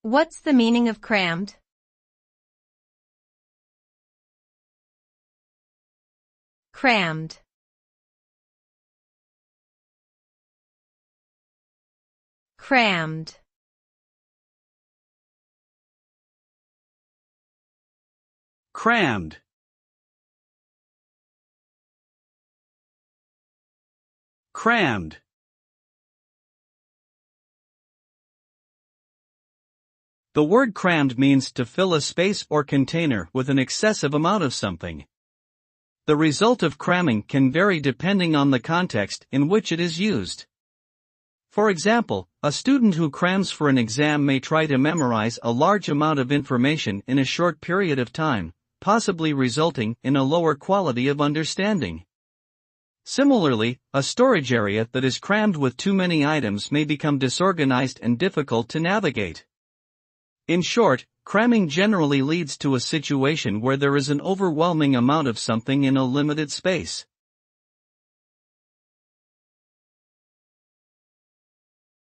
What's the meaning of crammed? Crammed. Crammed. Crammed. Crammed. The word crammed means to fill a space or container with an excessive amount of something. The result of cramming can vary depending on the context in which it is used. For example, a student who crams for an exam may try to memorize a large amount of information in a short period of time, possibly resulting in a lower quality of understanding. Similarly, a storage area that is crammed with too many items may become disorganized and difficult to navigate. In short, cramming generally leads to a situation where there is an overwhelming amount of something in a limited space.